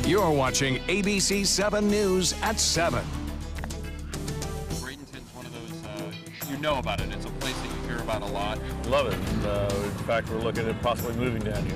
You're watching ABC7 News at 7. Bradenton's one of those, you know about it. It's a place that you hear about a lot. Love it. In fact, we're looking at possibly moving down here.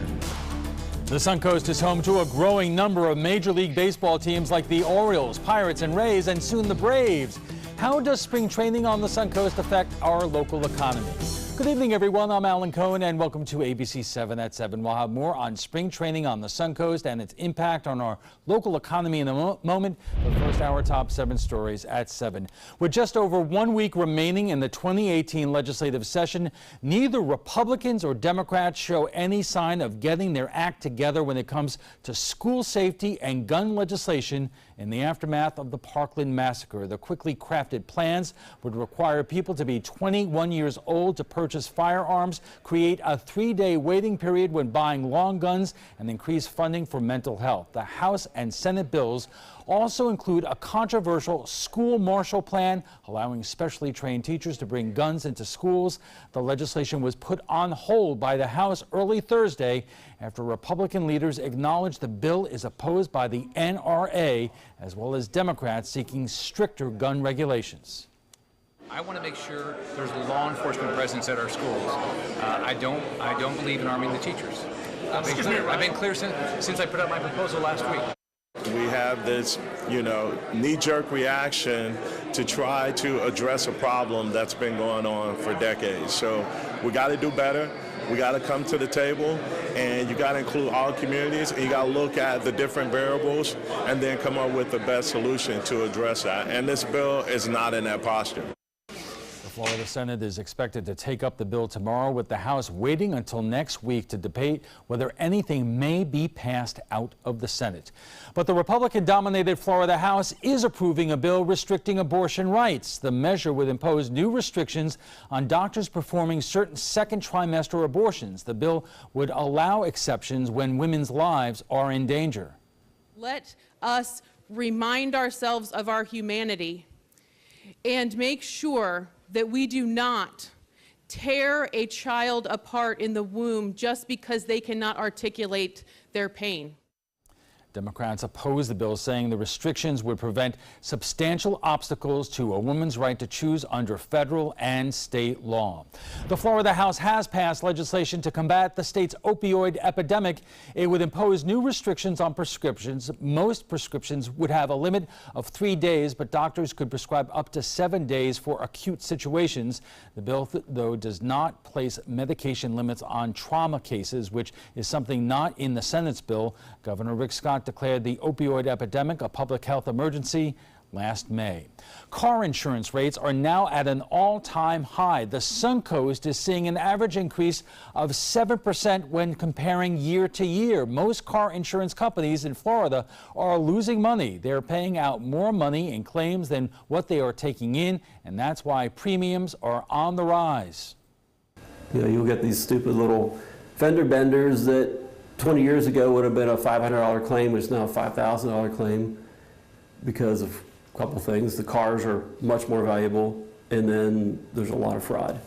The Suncoast is home to a growing number of Major League Baseball teams like the Orioles, Pirates, and Rays, and soon the Braves. How does spring training on the Suncoast affect our local economy? Good evening, everyone. I'm Alan Cohen, and welcome to ABC7 at 7. We'll have more on spring training on the Suncoast and its impact on our local economy in a moment. But first, our top 7 stories at 7. With just over 1 week remaining in the 2018 legislative session, neither Republicans or Democrats show any sign of getting their act together when it comes to school safety and gun legislation in the aftermath of the Parkland massacre. The quickly crafted plans would require people to be 21 years old to purchase firearms, create a 3-day waiting period when buying long guns, and increase funding for mental health. The House and Senate bills also include a controversial school marshal plan, allowing specially trained teachers to bring guns into schools. The legislation was put on hold by the House early Thursday after Republican leaders acknowledged the bill is opposed by the NRA, as well as Democrats seeking stricter gun regulations. I want to make sure there's law enforcement presence at our schools. I don't believe in arming the teachers. I've been clear since I put up my proposal last week. We have this, knee-jerk reaction to try to address a problem that's been going on for decades. So we got to do better. We got to come to the table, and you got to include all communities, and you got to look at the different variables and then come up with the best solution to address that. And this bill is not in that posture. The Florida Senate is expected to take up the bill tomorrow, with the House waiting until next week to debate whether anything may be passed out of the Senate. But the Republican-dominated Florida House is approving a bill restricting abortion rights. The measure would impose new restrictions on doctors performing certain second trimester abortions. The bill would allow exceptions when women's lives are in danger. Let us remind ourselves of our humanity and make sure that we do not tear a child apart in the womb just because they cannot articulate their pain. Democrats oppose the bill, saying the restrictions would prevent substantial obstacles to a woman's right to choose under federal and state law. The Florida House has passed legislation to combat the state's opioid epidemic. It would impose new restrictions on prescriptions. Most prescriptions would have a limit of 3 days, but doctors could prescribe up to 7 days for acute situations. The bill, though, does not place medication limits on trauma cases, which is something not in the Senate's bill. Governor Rick Scott declared the opioid epidemic a public health emergency last May. Car insurance rates are now at an all-time high. The Suncoast is seeing an average increase of 7% when comparing year to year. Most car insurance companies in Florida are losing money. They're paying out more money in claims than what they are taking in, and that's why premiums are on the rise. You'll get these stupid little fender benders that 20 years ago would have been a $500 claim, it's now a $5,000 claim because of a couple things. The cars are much more valuable, and then there's a lot of fraud.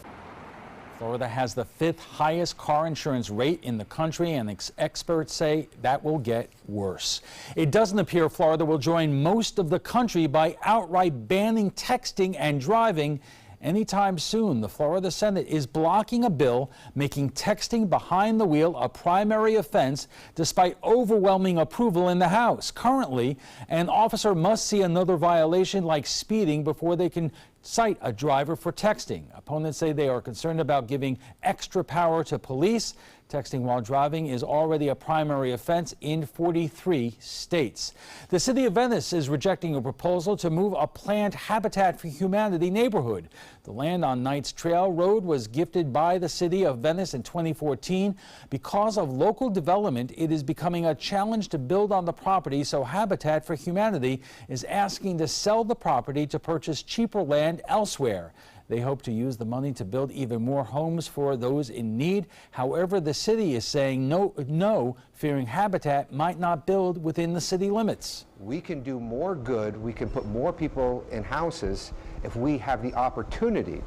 Florida has the 5th highest car insurance rate in the country, and experts say that will get worse. It doesn't appear Florida will join most of the country by outright banning texting and driving anytime soon. The Florida Senate is blocking a bill making texting behind the wheel a primary offense, despite overwhelming approval in the House. Currently, an officer must see another violation like speeding before they can cite a driver for texting. Opponents say they are concerned about giving extra power to police. Texting while driving is already a primary offense in 43 states. The city of Venice is rejecting a proposal to move a planned Habitat for Humanity neighborhood. The land on Knights Trail Road was gifted by the city of Venice in 2014. Because of local development, it is becoming a challenge to build on the property, so Habitat for Humanity is asking to sell the property to purchase cheaper land elsewhere. They hope to use the money to build even more homes for those in need. However, the city is saying no, fearing Habitat might not build within the city limits. We can do more good, we can put more people in houses if we have the opportunity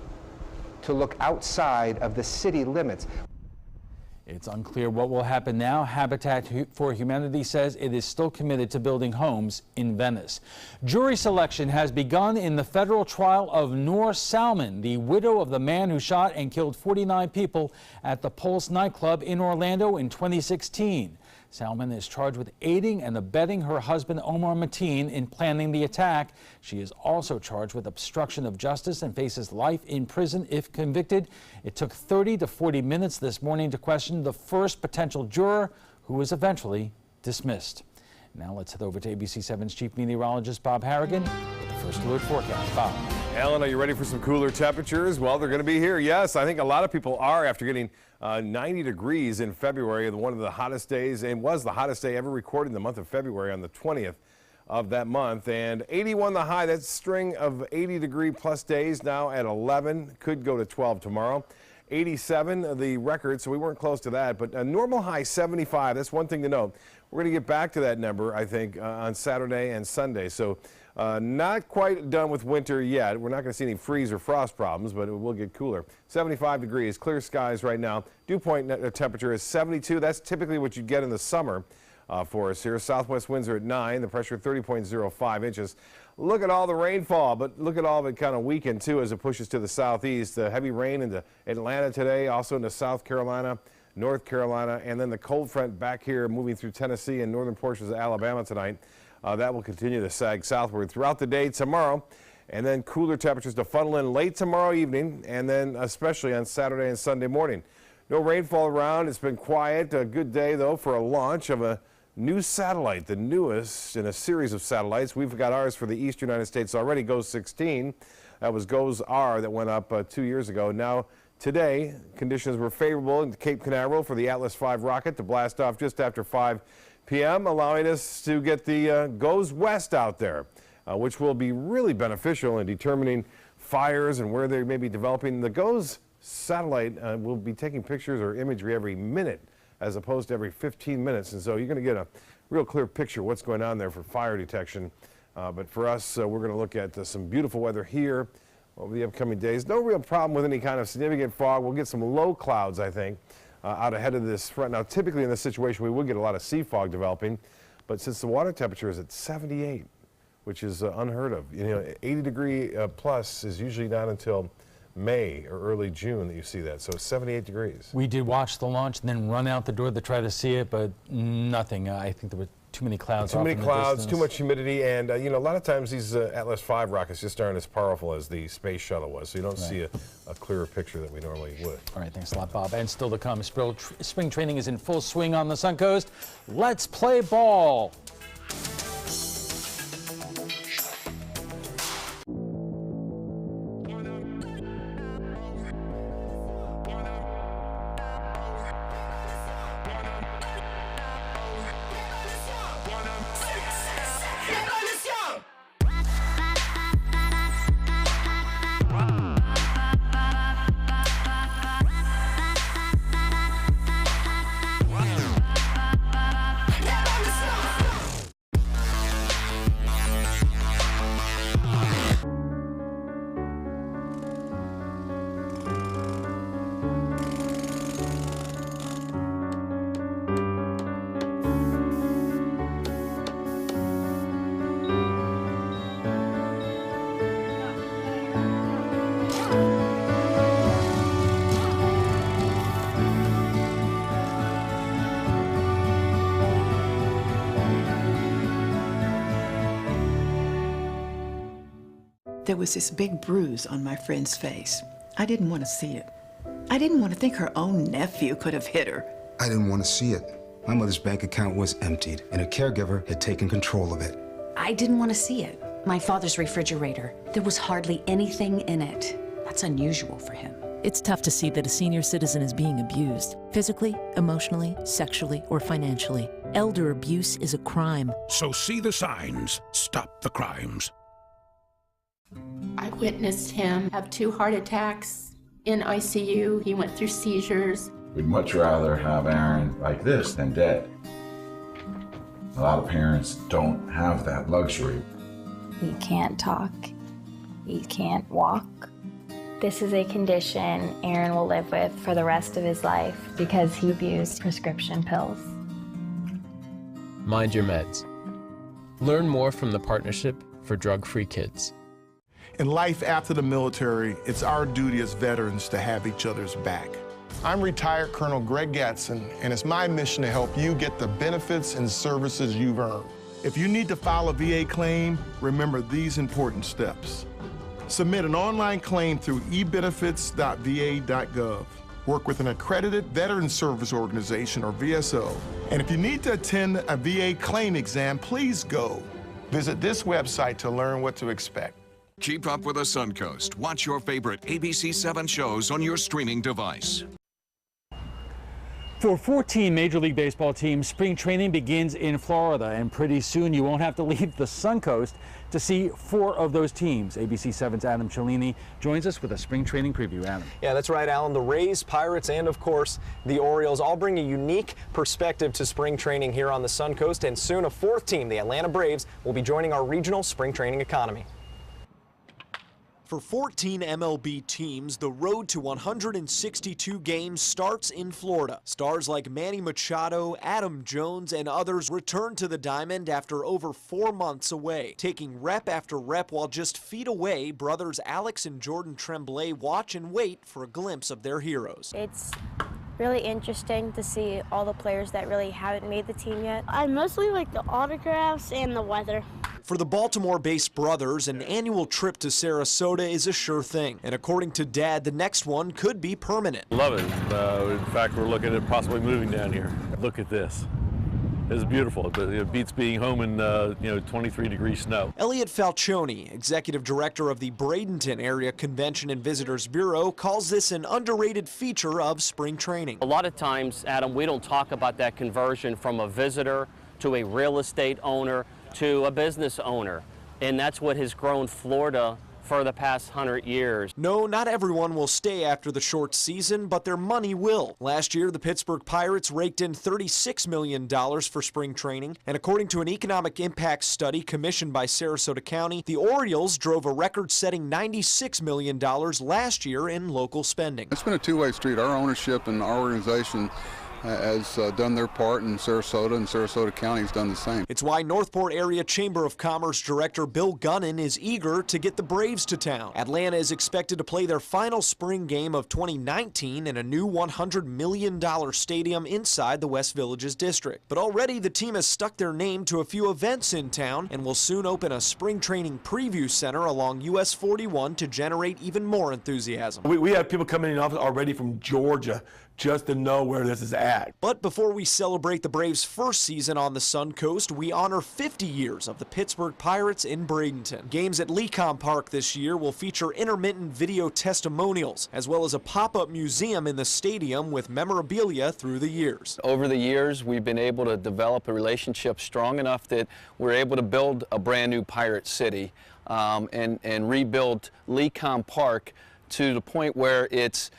to look outside of the city limits. It's unclear what will happen now. Habitat for Humanity says it is still committed to building homes in Venice. Jury selection has begun in the federal trial of Noor Salman, the widow of the man who shot and killed 49 people at the Pulse nightclub in Orlando in 2016. Salman is charged with aiding and abetting her husband Omar Mateen in planning the attack. She is also charged with obstruction of justice and faces life in prison if convicted. It took 30 to 40 minutes this morning to question the first potential juror, who was eventually dismissed. Now let's head over to ABC7's chief meteorologist Bob Harrigan with the first alert forecast. Bob. Alan, are you ready for some cooler temperatures? Well, they're going to be here. Yes, I think a lot of people are after getting 90 degrees in February, one of the hottest days, and was the hottest day ever recorded in the month of February on the 20th of that month. And 81 the high. That string of 80-degree plus days now at 11. Could go to 12 tomorrow. 87 the record, so we weren't close to that. But a normal high 75. That's one thing to note. We're going to get back to that number, I think, on Saturday and Sunday. So not quite done with winter yet. We're not going to see any freeze or frost problems, but it will get cooler. 75 degrees, clear skies right now. Dew point temperature is 72. That's typically what you get in the summer for us here. Southwest winds are at 9. The pressure 30.05 inches. Look at all the rainfall, but look at all of it kind of weakened too as it pushes to the southeast. Heavy rain into Atlanta today, also into South Carolina, North Carolina, and then the cold front back here moving through Tennessee and northern portions of Alabama tonight. That will continue to sag southward throughout the day tomorrow, and then cooler temperatures to funnel in late tomorrow evening, and then especially on Saturday and Sunday morning. No rainfall around. It's been quiet. A good day, though, for a launch of a new satellite, the newest in a series of satellites. We've got ours for the eastern United States already, GOES-16. That was GOES-R that went up 2 years ago. Now, today, conditions were favorable in Cape Canaveral for the Atlas V rocket to blast off just after 5 p.m., allowing us to get the GOES-West out there, which will be really beneficial in determining fires and where they may be developing. The GOES satellite will be taking pictures or imagery every minute as opposed to every 15 minutes, and so you're going to get a real clear picture of what's going on there for fire detection. But for us, we're going to look at some beautiful weather here over the upcoming days. No real problem with any kind of significant fog. We'll get some low clouds, I think, out ahead of this front. Now, typically in this situation, we would get a lot of sea fog developing, but since the water temperature is at 78, which is unheard of, 80-degree plus is usually not until May or early June that you see that, so it's 78 degrees. We did watch the launch and then run out the door to try to see it, but nothing. I think there were too many clouds. Too many clouds, too much humidity, and a lot of times these Atlas V rockets just aren't as powerful as the space shuttle was, so you don't see a clearer picture that we normally would. All right, thanks a lot, Bob. And still to come, spring training is in full swing on the Suncoast. Let's play ball. There was this big bruise on my friend's face. I didn't want to see it. I didn't want to think her own nephew could have hit her. I didn't want to see it. My mother's bank account was emptied, and a caregiver had taken control of it. I didn't want to see it. My father's refrigerator, there was hardly anything in it. That's unusual for him. It's tough to see that a senior citizen is being abused, physically, emotionally, sexually, or financially. Elder abuse is a crime. So see the signs. Stop the crimes. I witnessed him have 2 heart attacks in ICU. He went through seizures. We'd much rather have Aaron like this than dead. A lot of parents don't have that luxury. He can't talk. He can't walk. This is a condition Aaron will live with for the rest of his life because he abused prescription pills. Mind your meds. Learn more from the Partnership for Drug-Free Kids. In life after the military, it's our duty as veterans to have each other's back. I'm retired Colonel Greg Gatson, and it's my mission to help you get the benefits and services you've earned. If you need to file a VA claim, remember these important steps. Submit an online claim through ebenefits.va.gov. Work with an accredited Veteran Service Organization, or VSO. And if you need to attend a VA claim exam, please go. Visit this website to learn what to expect. Keep up with the Suncoast. Watch your favorite ABC7 shows on your streaming device. For 14 Major League Baseball teams, spring training begins in Florida, and pretty soon you won't have to leave the Suncoast to see 4 of those teams. ABC7's Adam Cellini joins us with a spring training preview. Adam. Yeah, that's right, Alan. The Rays, Pirates, and of course the Orioles all bring a unique perspective to spring training here on the Suncoast, and soon a 4th team, the Atlanta Braves, will be joining our regional spring training economy. For 14 MLB teams, the road to 162 games starts in Florida. Stars like Manny Machado, Adam Jones, and others return to the Diamond after over 4 months away. Taking rep after rep while just feet away, brothers Alex and Jordan Tremblay watch and wait for a glimpse of their heroes. It's really interesting to see all the players that really haven't made the team yet. I mostly like the autographs and the weather. For the Baltimore-based brothers, an annual trip to Sarasota is a sure thing. And according to Dad, the next one could be permanent. Love it. In fact, we're looking at possibly moving down here. Look at this. It's beautiful. It beats being home in 23-degree snow. Elliot Falcioni, executive director of the Bradenton Area Convention and Visitors Bureau, calls this an underrated feature of spring training. A lot of times, Adam, we don't talk about that conversion from a visitor to a real estate owner to a business owner, and that's what has grown Florida for the past 100 years. No, not everyone will stay after the short season, but their money will. Last year, the Pittsburgh Pirates raked in $36 million for spring training, and according to an economic impact study commissioned by Sarasota County, the Orioles drove a record-setting $96 million last year in local spending. It's been a two-way street. Our ownership and our organization has done their part in Sarasota, and Sarasota County has done the same. It's why Northport Area Chamber of Commerce Director Bill Gunnan is eager to get the Braves to town. Atlanta is expected to play their final spring game of 2019 in a new $100 million stadium inside the West Villages district. But already the team has stuck their name to a few events in town and will soon open a spring training preview center along US 41 to generate even more enthusiasm. We have people coming in already from Georgia just to know where this is at. But before we celebrate the Braves' first season on the Suncoast, we honor 50 years of the Pittsburgh Pirates in Bradenton. Games at Lecom Park this year will feature intermittent video testimonials, as well as a pop-up museum in the stadium with memorabilia through the years. Over the years, we've been able to develop a relationship strong enough that we're able to build a brand new Pirate City and rebuild Lecom Park to the point where it's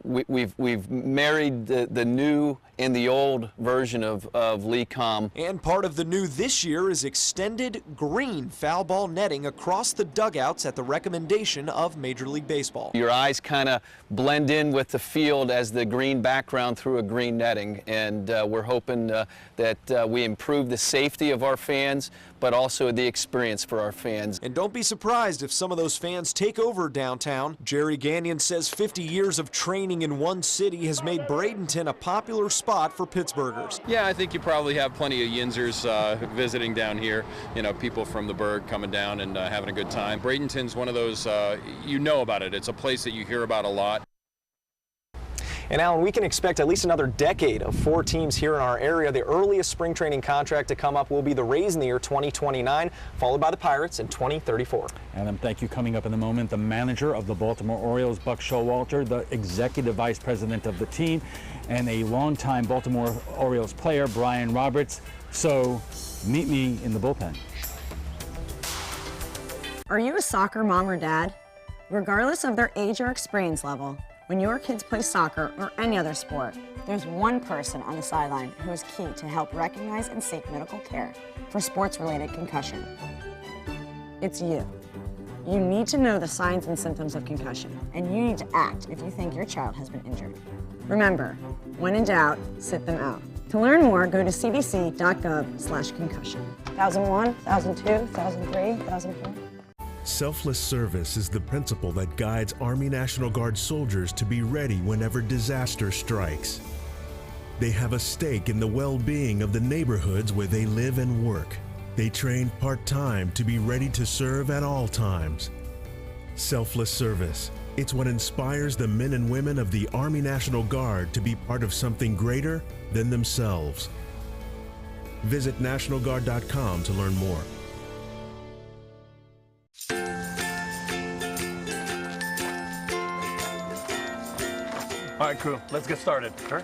we've married the new and the old version of Lecom. And part of the new this year is extended green foul ball netting across the dugouts at the recommendation of Major League Baseball. Your eyes kind of blend in with the field as the green background through a green netting, and we're hoping that we improve the safety of our fans, but also the experience for our fans. And don't be surprised if some of those fans take over downtown. Jerry Gagnon says 50 years of training in one city has made Bradenton a popular spot for Pittsburghers. Yeah, I think you probably have plenty of Yinzers visiting down here. You know, people from the Berg coming down and having a good time. Bradenton's one of those, you know about it. It's a place that you hear about a lot. And Alan, we can expect at least another decade of 4 teams here in our area. The earliest spring training contract to come up will be the Rays in the year 2029, followed by the Pirates in 2034. Adam, thank you. Coming up in a moment, the manager of the Baltimore Orioles, Buck Showalter, the executive vice president of the team, and a longtime Baltimore Orioles player, Brian Roberts. So meet me in the bullpen. Are you a soccer mom or dad? Regardless of their age or experience level, when your kids play soccer or any other sport, there's one person on the sideline who is key to help recognize and seek medical care for sports-related concussion. It's you. You need to know the signs and symptoms of concussion, and you need to act if you think your child has been injured. Remember, when in doubt, sit them out. To learn more, go to cdc.gov/concussion. 1001, 1002, 1003, 1004. Selfless service is the principle that guides Army National Guard soldiers to be ready whenever disaster strikes. They have a stake in the well-being of the neighborhoods where they live and work. They train part-time to be ready to serve at all times. Selfless service. It's what inspires the men and women of the Army National Guard to be part of something greater than themselves. Visit NationalGuard.com to learn more. All right, crew, let's get started. Sure.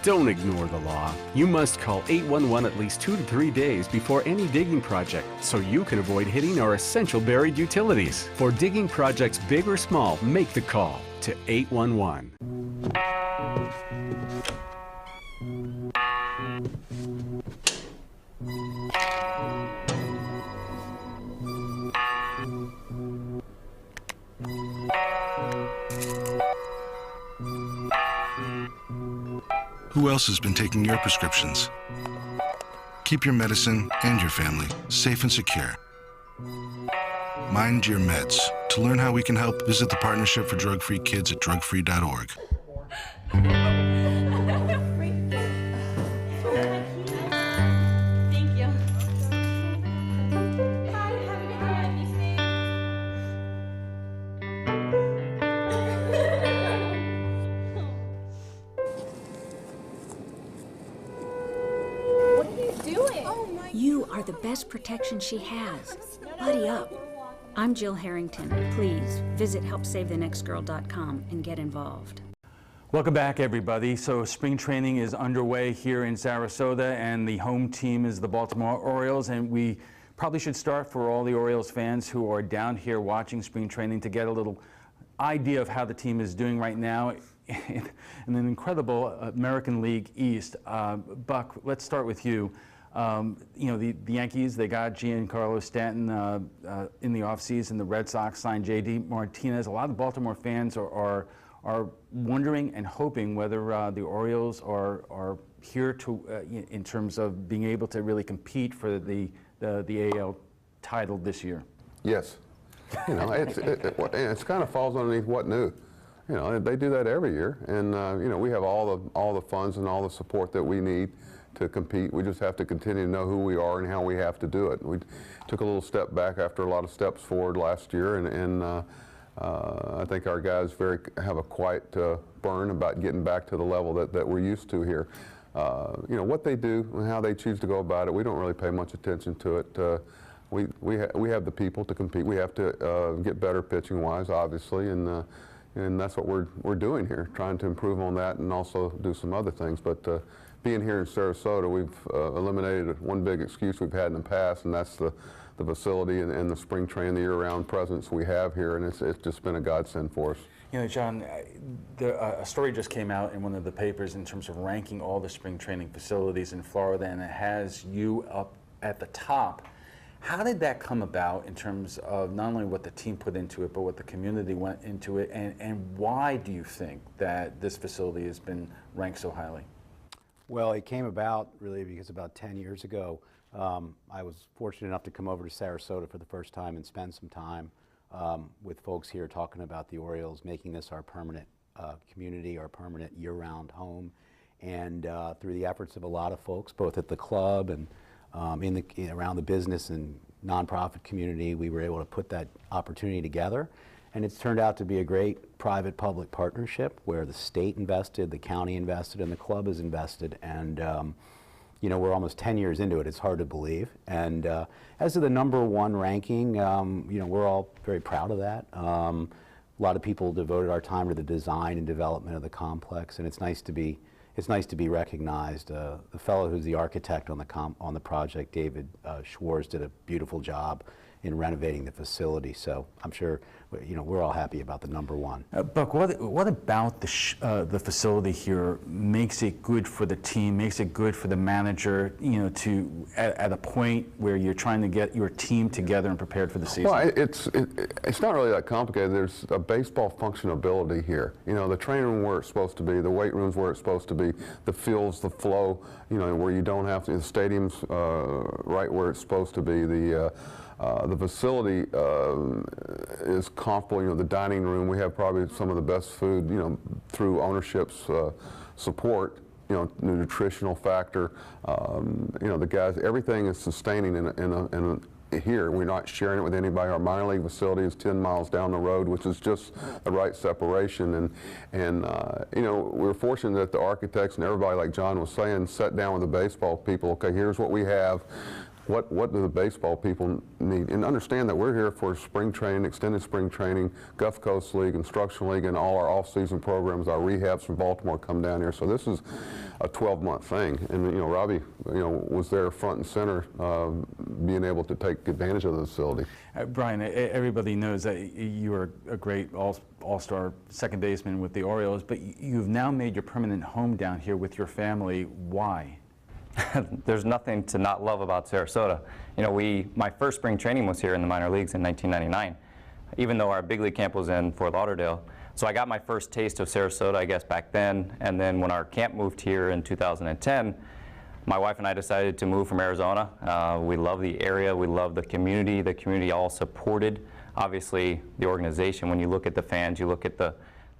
Don't ignore the law. You must call 811 at least 2 to 3 days before any digging project so you can avoid hitting our essential buried utilities. For digging projects big or small, make the call to 811. Who else has been taking your prescriptions? Keep your medicine and your family safe and secure. Mind your meds. To learn how we can help, visit the Partnership for Drug-Free Kids at drugfree.org. Thank you. What are you doing? You are the best protection she has. Buddy up. I'm Jill Harrington. Please visit helpsavethenextgirl.com and get involved. Welcome back, everybody. So spring training is underway here in Sarasota, and the home team is the Baltimore Orioles, and we probably should start for all the Orioles fans who are down here watching spring training to get a little idea of how the team is doing right now in an incredible American League East. Buck, let's start with you. You know, the Yankees, they got Giancarlo Stanton in the offseason. The Red Sox signed J.D. Martinez. A lot of Baltimore fans are wondering and hoping whether the Orioles are here to, in terms of being able to really compete for the AL title this year. Yes. You know, it's kind of falls underneath what new. You know, they do that every year, and you know, we have all the funds and all the support that we need to compete. We just have to continue to know who we are and how we have to do it. We took a little step back after a lot of steps forward last year, and I think our guys have a quiet burn about getting back to the level that we're used to here. You know, what they do and how they choose to go about it, we don't really pay much attention to it. We have the people to compete. We have to get better pitching-wise, obviously, and that's what we're doing here, trying to improve on that and also do some other things. But being here in Sarasota, we've eliminated one big excuse we've had in the past, and that's the facility and the spring training, the year-round presence we have here, and it's just been a godsend for us. You know, John, a story just came out in one of the papers in terms of ranking all the spring training facilities in Florida, and it has you up at the top. How did that come about in terms of not only what the team put into it, but what the community went into it, and why do you think that this facility has been ranked so highly? Well, it came about really because about 10 years ago, I was fortunate enough to come over to Sarasota for the first time and spend some time with folks here talking about the Orioles, making this our permanent community, our permanent year-round home. And through the efforts of a lot of folks, both at the club and around the business and nonprofit community, we were able to put that opportunity together. And it's turned out to be a great private-public partnership where the state invested, the county invested, and the club is invested. And you know, we're almost 10 years into it. It's hard to believe. And as to the #1 ranking, you know, we're all very proud of that. A lot of people devoted our time to the design and development of the complex, and it's nice to be recognized. The fellow who's the architect on the project, David Schwartz, did a beautiful job in renovating the facility. So I'm sure, you know, we're all happy about the number one. Buck, what about the facility here makes it good for the team, makes it good for the manager, you know, to at a point where you're trying to get your team together and prepared for the season? Well, it's not really that complicated. There's a baseball functionability here. You know, the training room where it's supposed to be, the weight room's where it's supposed to be, the fields, the flow, you know, where you don't have to, the stadium's right where it's supposed to be. The facility is comparable. You know, the dining room, we have probably some of the best food, you know, through ownership's support. You know, nutritional factor. You know, the guys, everything is sustaining here. We're not sharing it with anybody. Our minor league facility is 10 miles down the road, which is just the right separation. And you know, we're fortunate that the architects and everybody, like John was saying, sat down with the baseball people. Okay, here's what we have. What do the baseball people need? And understand that we're here for spring training, extended spring training, Gulf Coast League, Instructional League, and all our off-season programs. Our rehabs from Baltimore come down here. So this is a 12-month thing. And, you know, Robbie, you know, was there front and center, being able to take advantage of the facility. Brian, everybody knows that you are a great all-star second baseman with the Orioles, but you've now made your permanent home down here with your family. Why? There's nothing to not love about Sarasota. You know, my first spring training was here in the minor leagues in 1999, even though our big league camp was in Fort Lauderdale. So I got my first taste of Sarasota, I guess, back then. And then when our camp moved here in 2010, my wife and I decided to move from Arizona. We love the area, we love the community all supported. Obviously, the organization, when you look at the fans, you look at the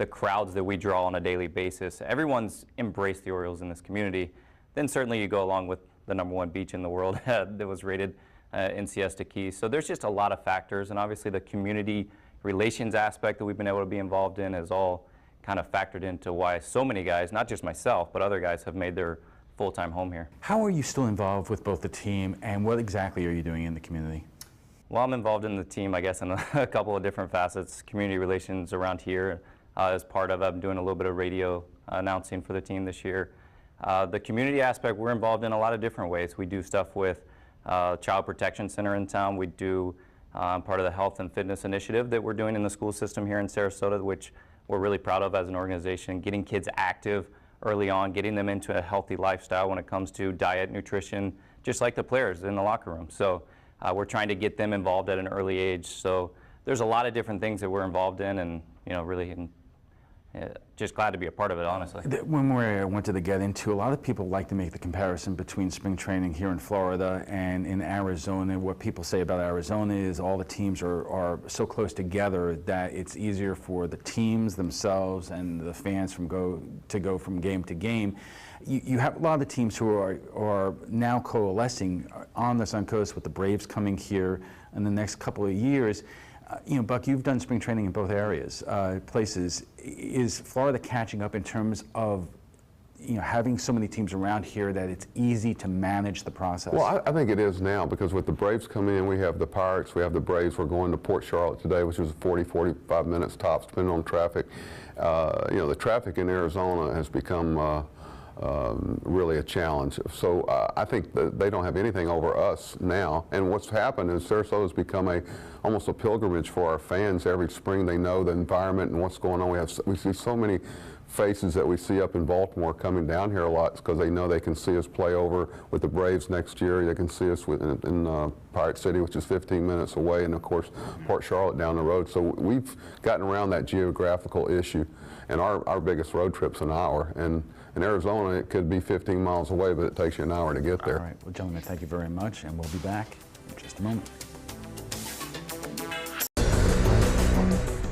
crowds that we draw on a daily basis, everyone's embraced the Orioles in this community. Then certainly you go along with the #1 beach in the world that was rated in Siesta Key. So there's just a lot of factors, and obviously the community relations aspect that we've been able to be involved in is all kind of factored into why so many guys, not just myself, but other guys have made their full-time home here. How are you still involved with both the team, and what exactly are you doing in the community? Well, I'm involved in the team, I guess, in a couple of different facets. Community relations around here as part of, I'm doing a little bit of radio announcing for the team this year. The community aspect, we're involved in a lot of different ways. We do stuff with Child Protection Center in town. We do part of the health and fitness initiative that we're doing in the school system here in Sarasota, which we're really proud of as an organization, getting kids active early on, getting them into a healthy lifestyle when it comes to diet, nutrition, just like the players in the locker room. So we're trying to get them involved at an early age. So there's a lot of different things that we're involved in, and you know, really just glad to be a part of it, honestly. One more area I wanted to get into, a lot of people like to make the comparison between spring training here in Florida and in Arizona. What people say about Arizona is all the teams are so close together that it's easier for the teams themselves and the fans to go from game to game. You have a lot of the teams who are now coalescing on the Suncoast, with the Braves coming here in the next couple of years. You know, Buck, you've done spring training in both places. Is Florida catching up in terms of, you know, having so many teams around here that it's easy to manage the process? Well, I think it is now, because with the Braves coming in, we have the Pirates, we have the Braves. We're going to Port Charlotte today, which is 45 minutes tops, depending on traffic. You know, the traffic in Arizona has become really a challenge. So I think that they don't have anything over us now. And what's happened is Sarasota has become almost a pilgrimage for our fans. Every spring they know the environment and what's going on. We see so many faces that we see up in Baltimore coming down here a lot, because they know they can see us play over with the Braves next year. They can see us in Pirate City, which is 15 minutes away, and of course Port Charlotte down the road. So we've gotten around that geographical issue, and our biggest road trip's an hour. And in Arizona, it could be 15 miles away, but it takes you an hour to get there. All right, well, gentlemen, thank you very much, and we'll be back in just a moment.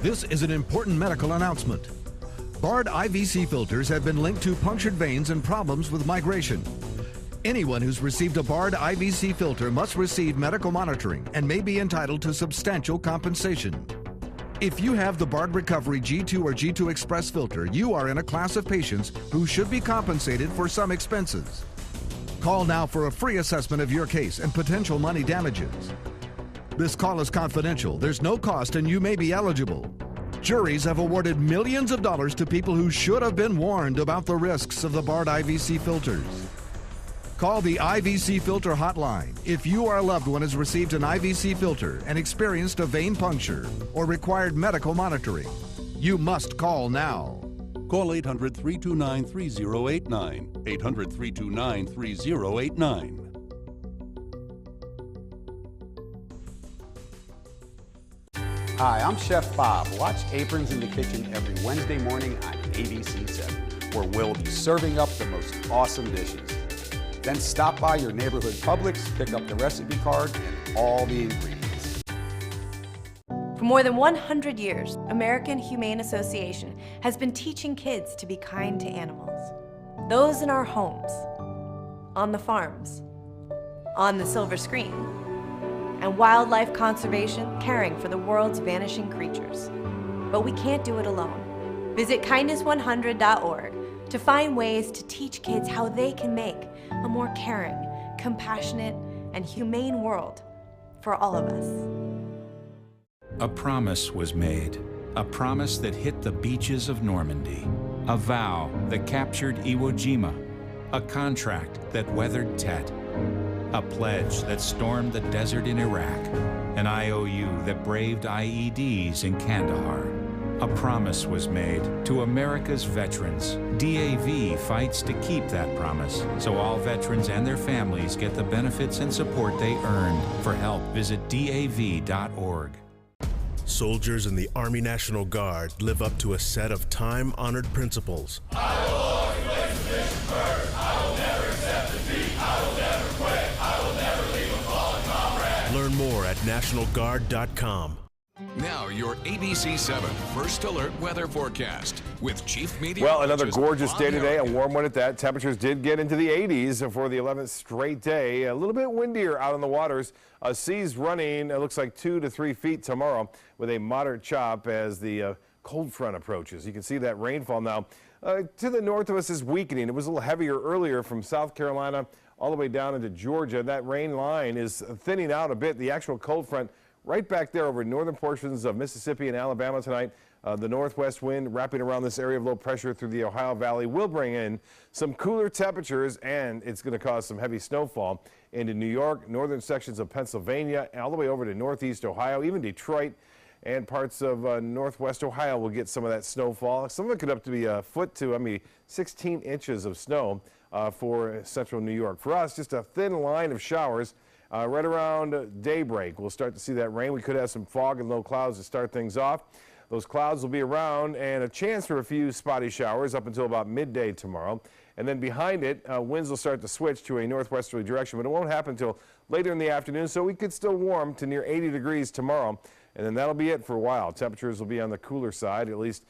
This is an important medical announcement. Bard IVC filters have been linked to punctured veins and problems with migration. Anyone who's received a Bard IVC filter must receive medical monitoring and may be entitled to substantial compensation. If you have the Bard Recovery G2 or G2 Express filter, you are in a class of patients who should be compensated for some expenses. Call now for a free assessment of your case and potential money damages. This call is confidential. There's no cost and you may be eligible. Juries have awarded millions of dollars to people who should have been warned about the risks of the Bard IVC filters. Call the IVC Filter Hotline if you or a loved one has received an IVC filter and experienced a vein puncture or required medical monitoring. You must call now. Call 800-329-3089. 800-329-3089. Hi, I'm Chef Bob. Watch Aprons in the Kitchen every Wednesday morning on ABC7, where we'll be serving up the most awesome dishes. Then stop by your neighborhood Publix, pick up the recipe card and all the ingredients. For more than 100 years, American Humane Association has been teaching kids to be kind to animals. Those in our homes, on the farms, on the silver screen, and wildlife conservation, caring for the world's vanishing creatures. But we can't do it alone. Visit kindness100.org to find ways to teach kids how they can make a more caring, compassionate, and humane world for all of us. A promise was made, a promise that hit the beaches of Normandy, a vow that captured Iwo Jima, a contract that weathered Tet, a pledge that stormed the desert in Iraq, an IOU that braved IEDs in Kandahar. A promise was made to America's veterans. DAV fights to keep that promise, so all veterans and their families get the benefits and support they earned. For help, visit DAV.org. Soldiers in the Army National Guard live up to a set of time-honored principles. I will always place the mission first. I will never accept defeat. I will never quit. I will never leave a fallen comrade. Learn more at NationalGuard.com. Now your ABC7 First Alert weather forecast with Chief Meteorologist. Well, another gorgeous day today, a warm one at that. Temperatures did get into the 80s for the 11th straight day. A little bit windier out on the waters. Seas running, it looks like 2 to 3 feet tomorrow with a moderate chop as the cold front approaches. You can see that rainfall now. To the north of us is weakening. It was a little heavier earlier from South Carolina all the way down into Georgia. That rain line is thinning out a bit. The actual cold front right back there over northern portions of Mississippi and Alabama tonight. The northwest wind wrapping around this area of low pressure through the Ohio Valley will bring in some cooler temperatures, and it's going to cause some heavy snowfall into New York, northern sections of Pennsylvania, and all the way over to northeast Ohio. Even Detroit and parts of northwest Ohio will get some of that snowfall. Some of it could up to be a foot to 16 inches of snow for central New York. For us, just a thin line of showers. Right around daybreak, we'll start to see that rain. We could have some fog and low clouds to start things off. Those clouds will be around and a chance for a few spotty showers up until about midday tomorrow. And then behind it, winds will start to switch to a northwesterly direction, but it won't happen until later in the afternoon, so we could still warm to near 80 degrees tomorrow. And then that'll be it for a while. Temperatures will be on the cooler side, at least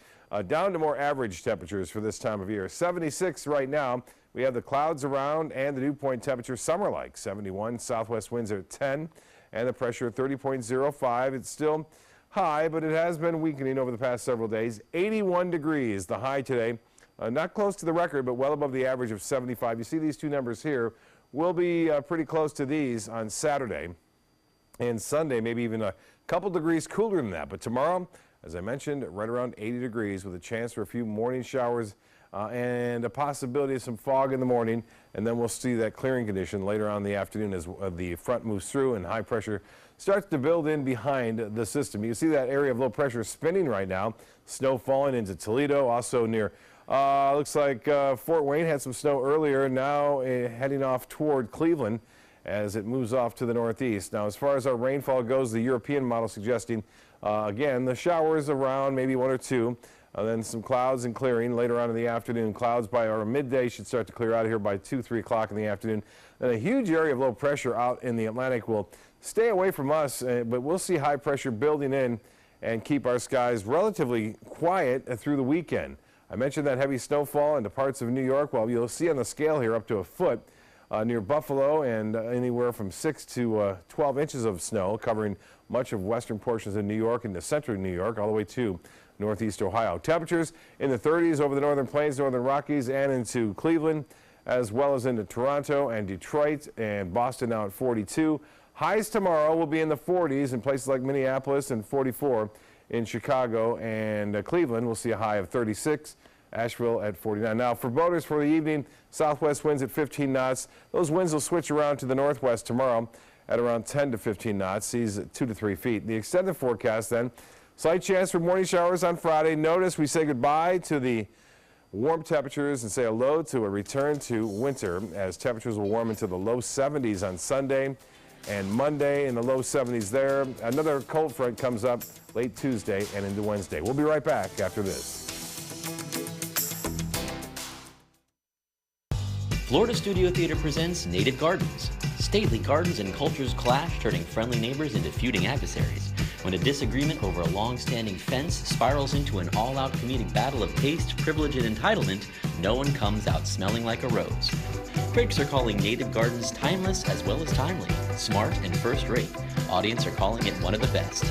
down to more average temperatures for this time of year. 76 right now. We have the clouds around and the dew point temperature summer-like. 71, southwest winds are at 10, and the pressure at 30.05. It's still high, but it has been weakening over the past several days. 81 degrees, the high today. Not close to the record, but well above the average of 75. You see these two numbers here. We'll be pretty close to these on Saturday and Sunday, maybe even a couple degrees cooler than that. But tomorrow, as I mentioned, right around 80 degrees with a chance for a few morning showers and a possibility of some fog in the morning, and then we'll see that clearing condition later on in the afternoon as the front moves through and high pressure starts to build in behind the system. You can see that area of low pressure spinning right now. Snow falling into Toledo, also near, looks like Fort Wayne had some snow earlier, now heading off toward Cleveland as it moves off to the northeast. Now, as far as our rainfall goes, the European model suggesting, again, the showers around maybe 1 or 2. Then some clouds and clearing later on in the afternoon. Clouds by our midday should start to clear out here by 2, 3 o'clock in the afternoon. Then a huge area of low pressure out in the Atlantic will stay away from us, but we'll see high pressure building in and keep our skies relatively quiet through the weekend. I mentioned that heavy snowfall into parts of New York. Well, you'll see on the scale here up to a foot near Buffalo, and anywhere from 6 to 12 inches of snow covering much of western portions of New York into central New York all the way to northeast Ohio. Temperatures in the 30s over the northern plains, northern Rockies, and into Cleveland, as well as into Toronto and Detroit and Boston now at 42. Highs tomorrow will be in the 40s in places like Minneapolis and 44 in Chicago and Cleveland. We'll see a high of 36. Asheville at 49. Now for boaters for the evening, southwest winds at 15 knots. Those winds will switch around to the northwest tomorrow at around 10 to 15 knots, seas at 2 to 3 feet. The extended forecast then, slight chance for morning showers on Friday. Notice we say goodbye to the warm temperatures and say hello to a return to winter as temperatures will warm into the low 70s on Sunday and Monday in the low 70s there. Another cold front comes up late Tuesday and into Wednesday. We'll be right back after this. Florida Studio Theater presents Native Gardens. Stately gardens and cultures clash, turning friendly neighbors into feuding adversaries. When a disagreement over a long-standing fence spirals into an all-out comedic battle of taste, privilege, and entitlement, no one comes out smelling like a rose. Critics are calling Native Gardens timeless as well as timely, smart and first-rate. Audience are calling it one of the best.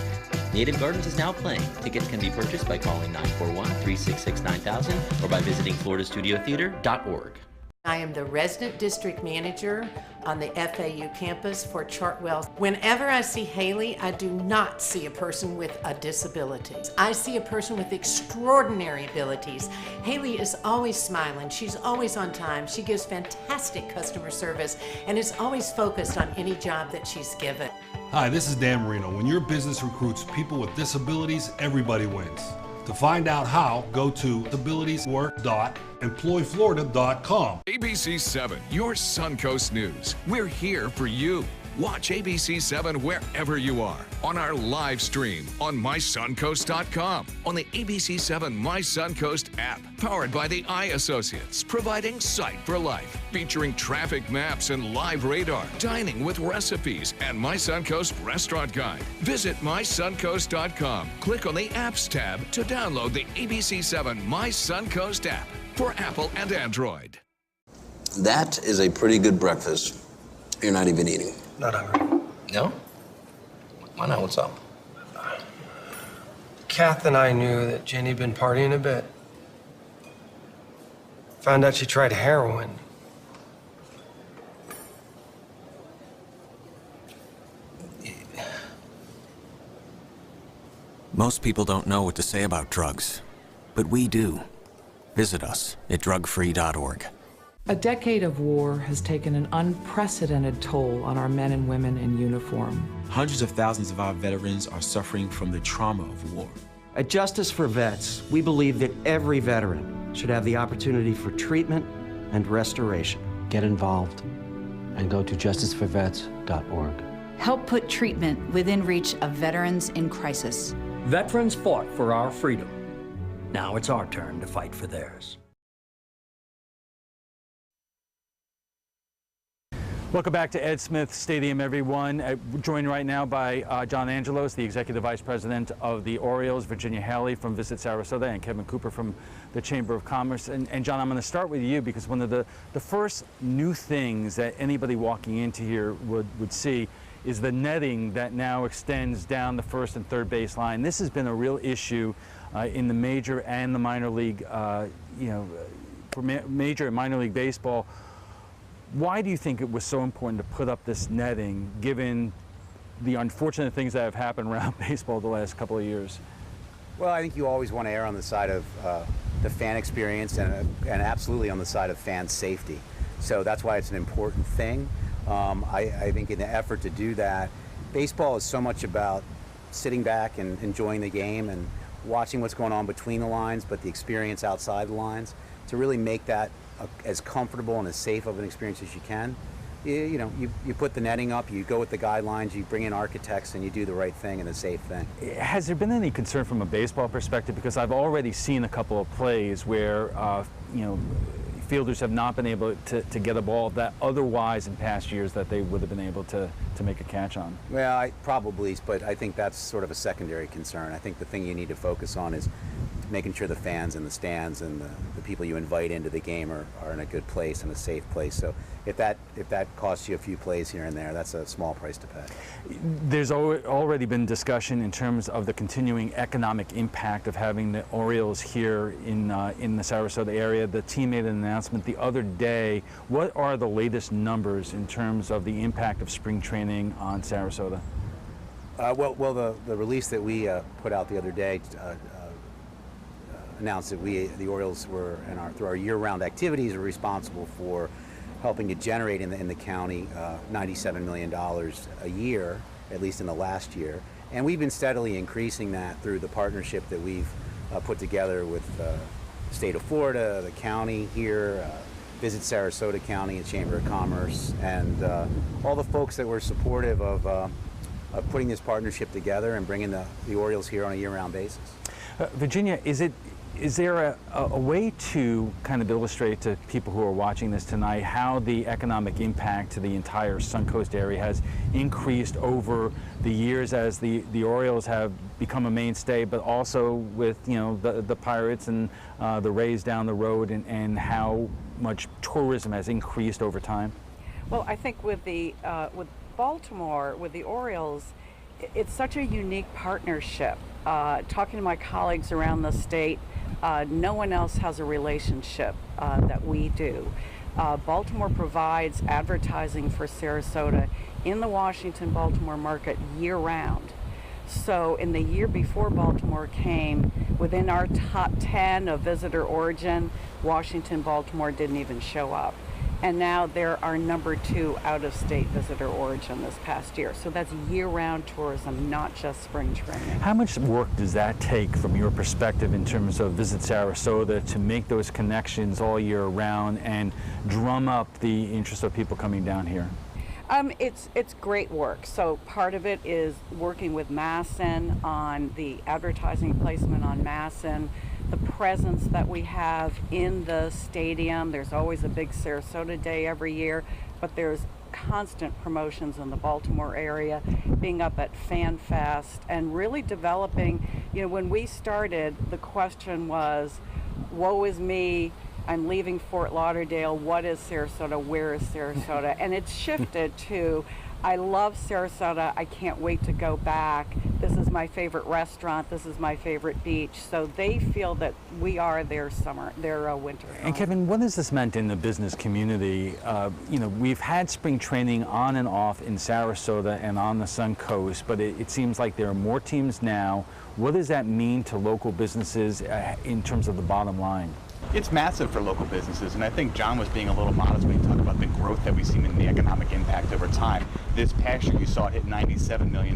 Native Gardens is now playing. Tickets can be purchased by calling 941-366-9000 or by visiting floridastudiotheater.org. I am the resident district manager on the FAU campus for Chartwell. Whenever I see Haley, I do not see a person with a disability. I see a person with extraordinary abilities. Haley is always smiling. She's always on time. She gives fantastic customer service and is always focused on any job that she's given. Hi, this is Dan Marino. When your business recruits people with disabilities, everybody wins. To find out how, go to abilitieswork.employflorida.com. ABC7, your Suncoast News. We're here for you. Watch ABC7 wherever you are, on our live stream, on mysuncoast.com, on the ABC7 My Suncoast app, powered by the Eye Associates, providing sight for life, featuring traffic maps and live radar, dining with recipes, and My Suncoast Restaurant Guide. Visit mysuncoast.com. Click on the Apps tab to download the ABC7 My Suncoast app for Apple and Android. That is a pretty good breakfast. You're not even eating. Not hungry. No? Why not? What's up? Kath and I knew that Jenny'd been partying a bit. Found out she tried heroin. Most people don't know what to say about drugs, but we do. Visit us at drugfree.org. A decade of war has taken an unprecedented toll on our men and women in uniform. Hundreds of thousands of our veterans are suffering from the trauma of war. At Justice for Vets, we believe that every veteran should have the opportunity for treatment and restoration. Get involved and go to justiceforvets.org. Help put treatment within reach of veterans in crisis. Veterans fought for our freedom. Now it's our turn to fight for theirs. Welcome back to Ed Smith Stadium, everyone. Joined right now by John Angelos, the Executive Vice President of the Orioles, Virginia Haley from Visit Sarasota, and Kevin Cooper from the Chamber of Commerce. And John, I'm going to start with you because one of the first new things that anybody walking into here would see is the netting that now extends down the first and third baseline. This has been a real issue in the major and the minor league, for major and minor league baseball. Why do you think it was so important to put up this netting, given the unfortunate things that have happened around baseball the last couple of years? Well, I think you always want to err on the side of the fan experience and absolutely on the side of fan safety. So that's why it's an important thing. I think in the effort to do that, baseball is so much about sitting back and enjoying the game and watching what's going on between the lines, but the experience outside the lines, to really make that as comfortable and as safe of an experience as you can. You put the netting up, you go with the guidelines, you bring in architects, and you do the right thing and a safe thing. Has there been any concern from a baseball perspective? Because I've already seen a couple of plays where fielders have not been able to get a ball that otherwise in past years that they would have been able to make a catch on. Well, probably, but I think that's sort of a secondary concern. I think the thing you need to focus on is making sure the fans in the stands and the people you invite into the game are in a good place and a safe place. So if that costs you a few plays here and there, that's a small price to pay. There's already been discussion in terms of the continuing economic impact of having the Orioles here in the Sarasota area. The team made an announcement the other day. What are the latest numbers in terms of the impact of spring training on Sarasota? Well, the release that we put out the other day announced that the Orioles were, through our year-round activities, are responsible for helping to generate in the county $97 million a year, at least in the last year. And we've been steadily increasing that through the partnership that we've put together with the state of Florida, the county here, Visit Sarasota County, and Chamber of Commerce, and all the folks that were supportive of putting this partnership together and bringing the Orioles here on a year-round basis. Virginia, is there a way to kind of illustrate to people who are watching this tonight how the economic impact to the entire Suncoast area has increased over the years as the Orioles have become a mainstay, but also with, you know, the Pirates and the Rays down the road, and how much tourism has increased over time? Well, I think with Baltimore, with the Orioles, it's such a unique partnership. Talking to my colleagues around the state, no one else has a relationship that we do. Baltimore provides advertising for Sarasota in the Washington-Baltimore market year-round. So in the year before Baltimore came, within our top 10 of visitor origin, Washington-Baltimore didn't even show up. And now they're our number 2 out-of-state visitor origin this past year. So that's year-round tourism, not just spring training. How much work does that take from your perspective in terms of Visit Sarasota to make those connections all year round and drum up the interest of people coming down here? It's great work. So part of it is working with Masson on the advertising placement on Masson, the presence that we have in the stadium. There's always a big Sarasota Day every year, but there's constant promotions in the Baltimore area, being up at Fan Fest, and really developing, you know, when we started, the question was, woe is me, I'm leaving Fort Lauderdale, what is Sarasota, where is Sarasota? And it's shifted to, I love Sarasota, I can't wait to go back, this is my favorite restaurant, this is my favorite beach. So they feel that we are their winter home. And Kevin, what has this meant in the business community? You know, we've had spring training on and off in Sarasota and on the Suncoast, but it seems like there are more teams now. What does that mean to local businesses in terms of the bottom line? It's massive for local businesses, and I think John was being a little modest when he talked about the growth that we've seen in the economic impact over time. This past year, you saw it hit $97 million.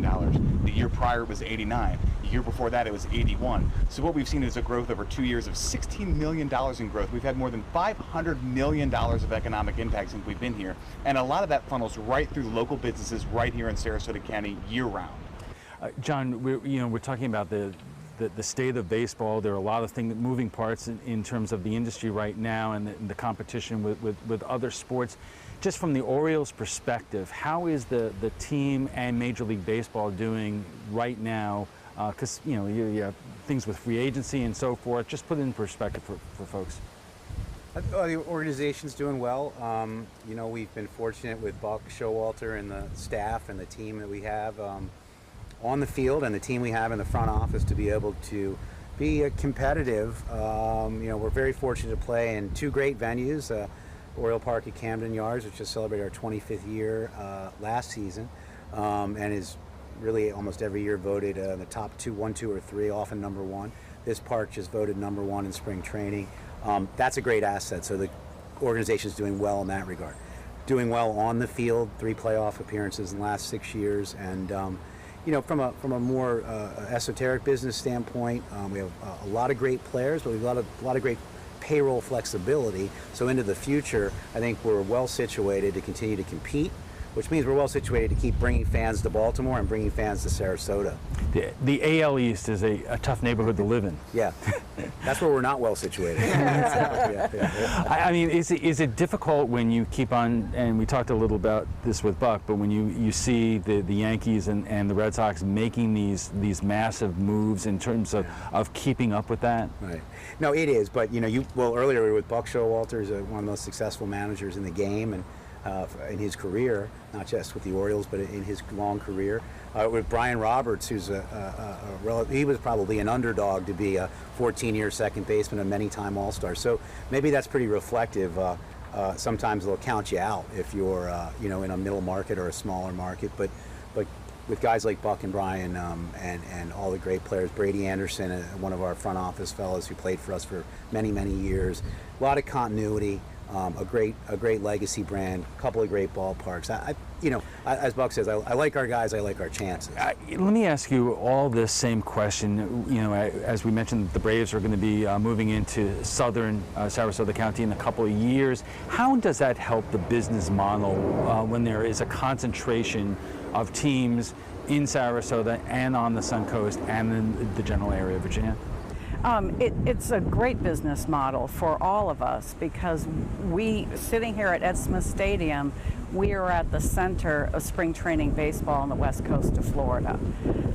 The year prior, it was 89. The year before that, it was 81. So what we've seen is a growth over 2 years of $16 million in growth. We've had more than $500 million of economic impact since we've been here, and a lot of that funnels right through local businesses right here in Sarasota County year-round. John, we're talking about the state of baseball. There are a lot of moving parts in terms of the industry right now, and the competition with other sports. Just from the Orioles' perspective, how is the team and Major League Baseball doing right now? Because you have things with free agency and so forth. Just put it in perspective for folks. The organization's doing well. We've been fortunate with Buck Showalter and the staff and the team that we have on the field, and the team we have in the front office to be able to be competitive. We're very fortunate to play in 2 great venues, Oriole Park at Camden Yards, which just celebrated our 25th year last season, and is really almost every year voted in the top 1, 2, or 3, often number 1. This park just voted number 1 in spring training. That's a great asset, so the organization's doing well in that regard. Doing well on the field, 3 playoff appearances in the last 6 years, and from a more esoteric business standpoint, we have a lot of great players, but we've got a lot of great payroll flexibility. So into the future, I think we're well situated to continue to compete, which means we're well situated to keep bringing fans to Baltimore and bringing fans to Sarasota. The AL East is a tough neighborhood to live in. Yeah, that's where we're not well situated. I mean, is it difficult when you keep on, and we talked a little about this with Buck, but when you see the Yankees and the Red Sox making these massive moves in terms of keeping up with that? Right. No, it is, but earlier we were with Buck Showalter, who's one of the most successful managers in the game, and in his career, not just with the Orioles, but in his long career. With Brian Roberts, who's he was probably an underdog to be a 14-year second baseman, a many-time All-Star. So maybe that's pretty reflective. Sometimes they'll count you out if you're, in a middle market or a smaller market. But with guys like Buck and Brian and all the great players, Brady Anderson, one of our front office fellows who played for us for many, many years. A lot of continuity, a great legacy brand, a couple of great ballparks. As Buck says, I like our guys, I like our chances. Let me ask you all this same question. You know, as we mentioned, the Braves are going to be moving into southern Sarasota County in a couple of years. How does that help the business model when there is a concentration of teams in Sarasota and on the Suncoast and in the general area of Virginia? It's a great business model for all of us because sitting here at Ed Smith Stadium, we are at the center of spring training baseball on the west coast of Florida.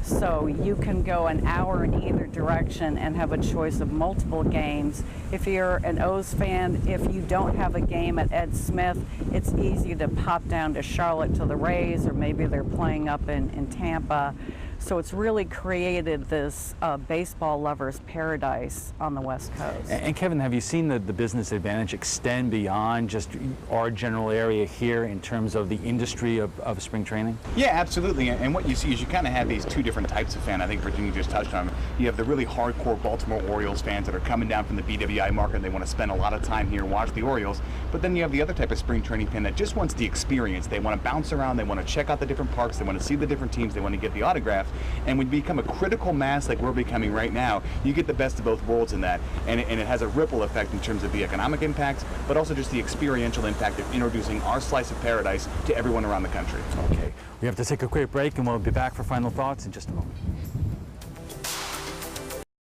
So you can go an hour in either direction and have a choice of multiple games. If you're an O's fan, if you don't have a game at Ed Smith, it's easy to pop down to Charlotte to the Rays, or maybe they're playing up in Tampa. So it's really created this baseball lover's paradise on the West Coast. And Kevin, have you seen the business advantage extend beyond just our general area here in terms of the industry of spring training? Yeah, absolutely. And what you see is you kind of have these two different types of fan. I think Virginia just touched on them. You have the really hardcore Baltimore Orioles fans that are coming down from the BWI market and they want to spend a lot of time here and watch the Orioles. But then you have the other type of spring training fan that just wants the experience. They want to bounce around, they want to check out the different parks, they want to see the different teams, they want to get the autographs. And when you become a critical mass like we're becoming right now, you get the best of both worlds in that. And it has a ripple effect in terms of the economic impacts, but also just the experiential impact of introducing our slice of paradise to everyone around the country. Okay, we have to take a quick break and we'll be back for final thoughts in just a moment.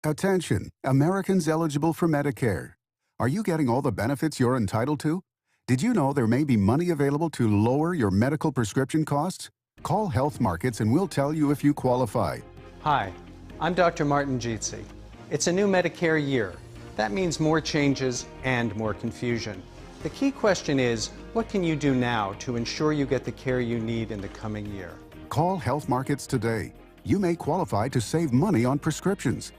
Attention, Americans eligible for Medicare. Are you getting all the benefits you're entitled to? Did you know there may be money available to lower your medical prescription costs? Call Health Markets and we'll tell you if you qualify. Hi, I'm Dr. Martin Jeetsi. It's a new Medicare year. That means more changes and more confusion. The key question is, what can you do now to ensure you get the care you need in the coming year? Call Health Markets today. You may qualify to save money on prescriptions.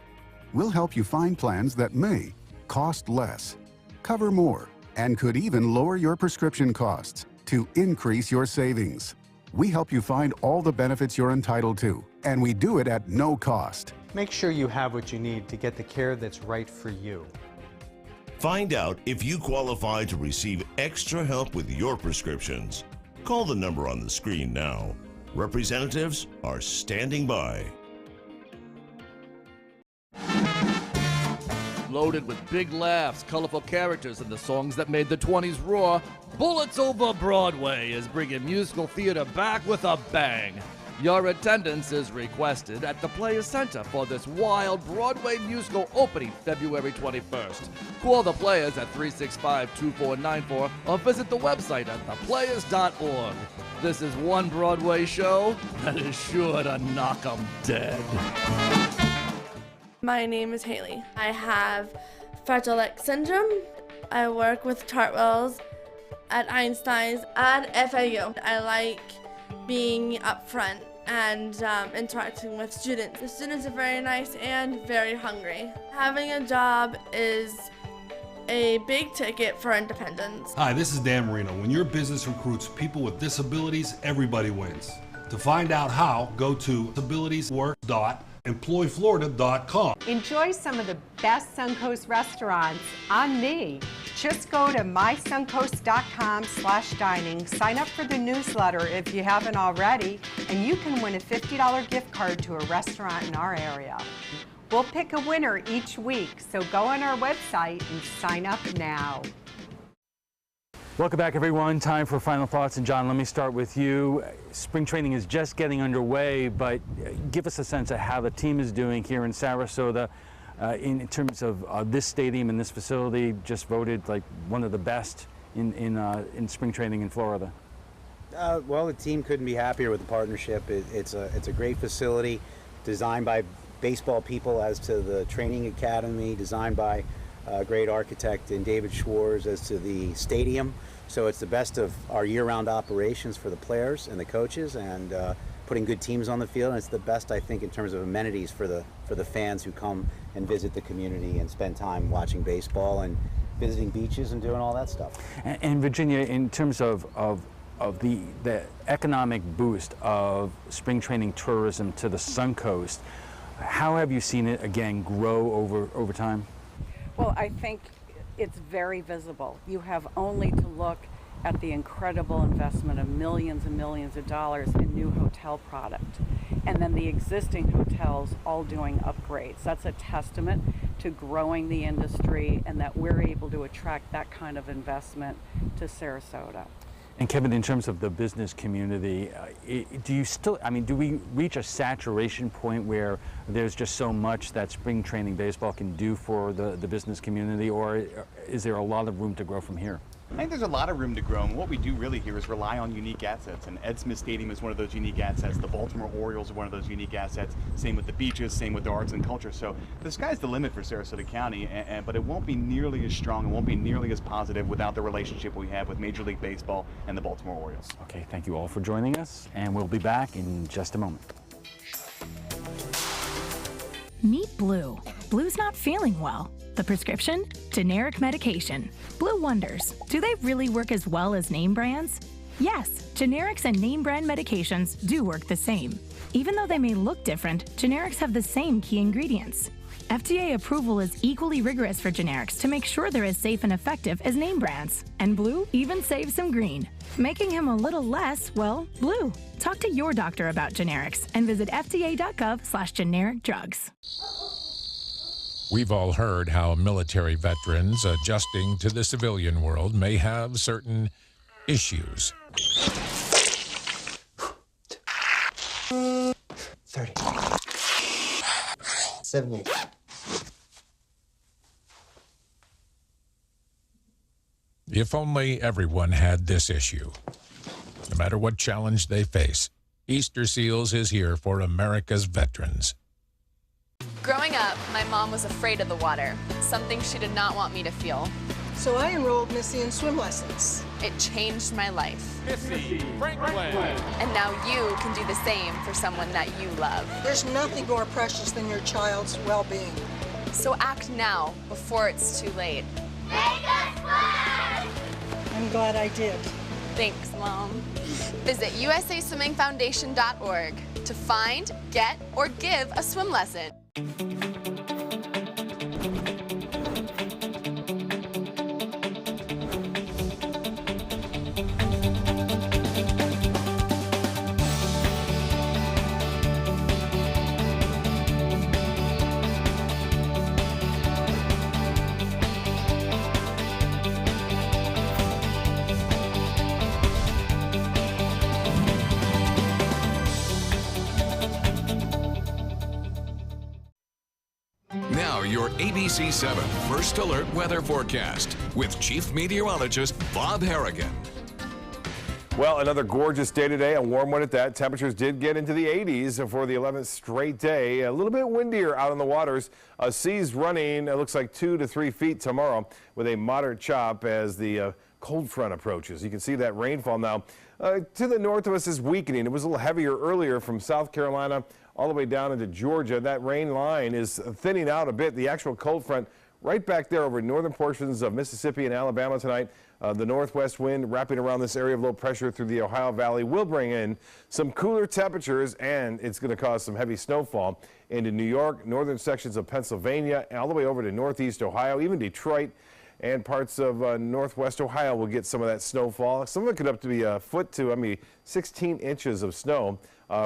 We'll help you find plans that may cost less, cover more, and could even lower your prescription costs to increase your savings. We help you find all the benefits you're entitled to, and we do it at no cost. Make sure you have what you need to get the care that's right for you. Find out if you qualify to receive extra help with your prescriptions. Call the number on the screen now. Representatives are standing by. Loaded with big laughs, colorful characters, and the songs that made the 20s roar, Bullets Over Broadway is bringing musical theater back with a bang. Your attendance is requested at the Players Center for this wild Broadway musical opening February 21st. Call the Players at 365-2494 or visit the website at theplayers.org. This is one Broadway show that is sure to knock 'em dead. My name is Haley. I have Fragile X syndrome. I work with Chartwells at Einstein's and FAU. I like being up front and interacting with students. The students are very nice and very hungry. Having a job is a big ticket for independence. Hi, this is Dan Marino. When your business recruits people with disabilities, everybody wins. To find out how, go to disabilitieswork.employflorida.com. Enjoy some of the best Suncoast restaurants on me. Just go to mysuncoast.com/dining, sign up for the newsletter if you haven't already, and you can win a $50 gift card to a restaurant in our area. We'll pick a winner each week, so go on our website and sign up now. Welcome back, everyone. Time for final thoughts. And John, let me start with you. Spring training is just getting underway, but give us a sense of how the team is doing here in Sarasota in terms of this stadium and this facility. Just voted like one of the best in spring training in Florida. Well, the team couldn't be happier with the partnership. It's a great facility, designed by baseball people as to the training academy, designed by a great architect in David Schwartz as to the stadium. So it's the best of our year-round operations for the players and the coaches, and putting good teams on the field. And it's the best, I think, in terms of amenities for the fans who come and visit the community and spend time watching baseball and visiting beaches and doing all that stuff. And Virginia, in terms of the economic boost of spring training tourism to the Suncoast. How have you seen it again grow over time? Well, I think it's very visible. You have only to look at the incredible investment of millions and millions of dollars in new hotel product, and then the existing hotels all doing upgrades. That's a testament to growing the industry and that we're able to attract that kind of investment to Sarasota. And Kevin, in terms of the business community, do we reach a saturation point where there's just so much that spring training baseball can do for the business community, or is there a lot of room to grow from here? I think there's a lot of room to grow, and what we do really here is rely on unique assets, and Ed Smith Stadium is one of those unique assets. The Baltimore Orioles are one of those unique assets. Same with the beaches, same with the arts and culture. So the sky's the limit for Sarasota County, but it won't be nearly as strong, it won't be nearly as positive without the relationship we have with Major League Baseball and the Baltimore Orioles. Okay, thank you all for joining us, and we'll be back in just a moment. Meet Blue. Blue's not feeling well. The prescription? Generic medication. Blue wonders, do they really work as well as name brands? Yes, generics and name brand medications do work the same. Even though they may look different, generics have the same key ingredients. FDA approval is equally rigorous for generics to make sure they're as safe and effective as name brands. And Blue even saves him green, making him a little less, well, blue. Talk to your doctor about generics and visit fda.gov/generic drugs. We've all heard how military veterans adjusting to the civilian world may have certain issues. 30. 70. If only everyone had this issue. No matter what challenge they face, Easter Seals is here for America's veterans. Growing up, my mom was afraid of the water, something she did not want me to feel. So I enrolled Missy in swim lessons. It changed my life. Missy Franklin. And now you can do the same for someone that you love. There's nothing more precious than your child's well-being. So act now, before it's too late. Make us fly! I'm glad I did. Thanks, Mom. Visit usaswimmingfoundation.org to find, get, or give a swim lesson. Now your ABC7 First Alert Weather Forecast with Chief Meteorologist Bob Harrigan. Well, another gorgeous day today, a warm one at that. Temperatures did get into the 80s for the 11th straight day. A little bit windier out on the waters. Seas running, it looks like 2 to 3 feet tomorrow with a moderate chop as the cold front approaches. You can see that rainfall now. To the north of us is weakening. It was a little heavier earlier from South Carolina all the way down into Georgia. That rain line is thinning out a bit. The actual cold front right back there over northern portions of Mississippi and Alabama tonight. The northwest wind wrapping around this area of low pressure through the Ohio Valley will bring in some cooler temperatures, and it's going to cause some heavy snowfall into New York, northern sections of Pennsylvania, and all the way over to northeast Ohio, even Detroit and parts of northwest Ohio will get some of that snowfall. Some of it could up to be a foot to 16 inches of snow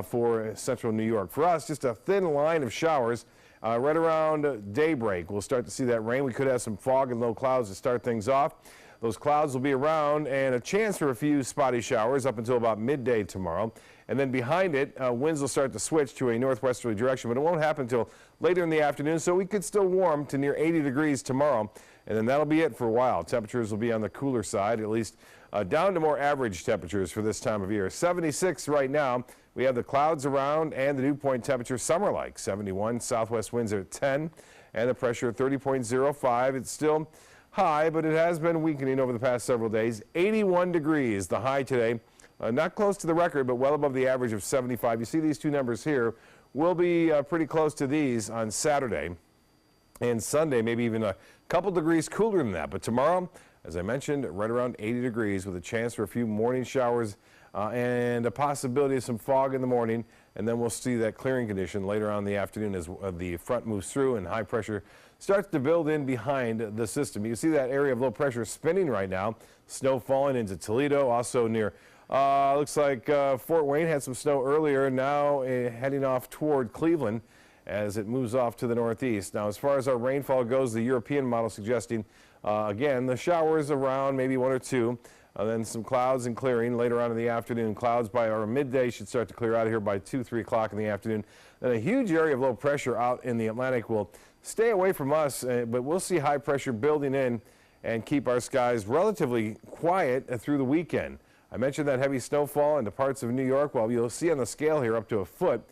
for central New York. For us, just a thin line of showers right around daybreak. We'll start to see that rain. We could have some fog and low clouds to start things off. Those clouds will be around and a chance for a few spotty showers up until about midday tomorrow. And then behind it, winds will start to switch to a northwesterly direction, but it won't happen until later in the afternoon, so we could still warm to near 80 degrees tomorrow. And then that'll be it for a while. Temperatures will be on the cooler side, at least down to more average temperatures for this time of year. 76 right now. We have the clouds around and the dew point temperature summer-like. 71, southwest winds are at 10, and the pressure at 30.05. It's still high, but it has been weakening over the past several days. 81 degrees, the high today. Not close to the record, but well above the average of 75. You see these two numbers here. We'll be pretty close to these on Saturday and Sunday, maybe even a couple degrees cooler than that. But tomorrow, As I mentioned, right around 80 degrees with a chance for a few morning showers and a possibility of some fog in the morning. And then we'll see that clearing condition later on in the afternoon as the front moves through and high pressure starts to build in behind the system. You can see that area of low pressure spinning right now. Snow falling into Toledo, also near, looks like Fort Wayne had some snow earlier, now heading off toward Cleveland as it moves off to the northeast. Now, as far as our rainfall goes, the European model suggesting, again, the showers around maybe 1 or 2. Then some clouds and clearing later on in the afternoon. Clouds by our midday should start to clear out of here by 2, 3 o'clock in the afternoon. Then a huge area of low pressure out in the Atlantic will stay away from us, but we'll see high pressure building in and keep our skies relatively quiet through the weekend. I mentioned that heavy snowfall into parts of New York. Well, you'll see on the scale here up to a foot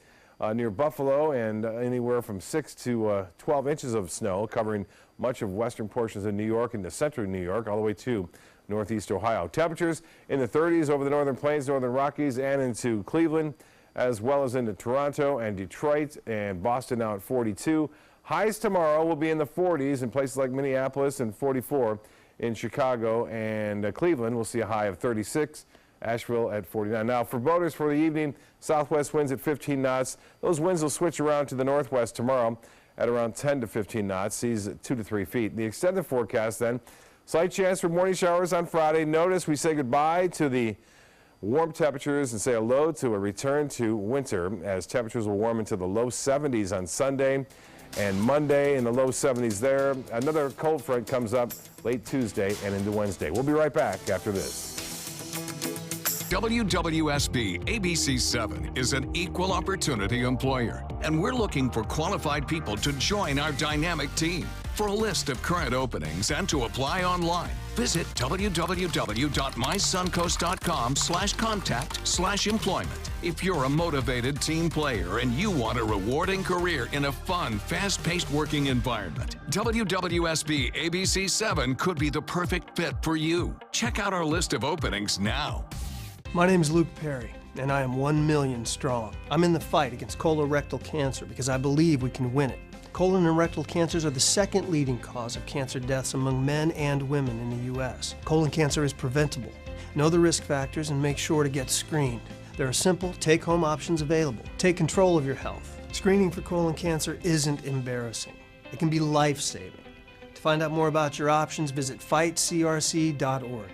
near Buffalo, and anywhere from 6 to 12 inches of snow covering much of western portions of New York into central New York all the way to northeast Ohio. Temperatures in the 30s over the northern plains, northern Rockies, and into Cleveland, as well as into Toronto and Detroit and Boston now at 42. Highs tomorrow will be in the 40s in places like Minneapolis and 44 in Chicago, and Cleveland will see a high of 36. Asheville at 49. Now for boaters for the evening, southwest winds at 15 knots. Those winds will switch around to the northwest tomorrow at around 10 to 15 knots, seas at 2 to 3 feet. The extended forecast then, slight chance for morning showers on Friday. Notice we say goodbye to the warm temperatures and say hello to a return to winter as temperatures will warm into the low 70s on Sunday and Monday in the low 70s there. Another cold front comes up late Tuesday and into Wednesday. We'll be right back after this. WWSB ABC7 is an equal opportunity employer, and we're looking for qualified people to join our dynamic team. For a list of current openings and to apply online, visit www.mysuncoast.com/contact/employment. If you're a motivated team player and you want a rewarding career in a fun, fast-paced working environment, WWSB ABC7 could be the perfect fit for you. Check out our list of openings now. My name is Luke Perry, and I am 1 million strong. I'm in the fight against colorectal cancer because I believe we can win it. Colon and rectal cancers are the second leading cause of cancer deaths among men and women in the U.S. Colon cancer is preventable. Know the risk factors and make sure to get screened. There are simple, take-home options available. Take control of your health. Screening for colon cancer isn't embarrassing. It can be life-saving. To find out more about your options, visit fightcrc.org.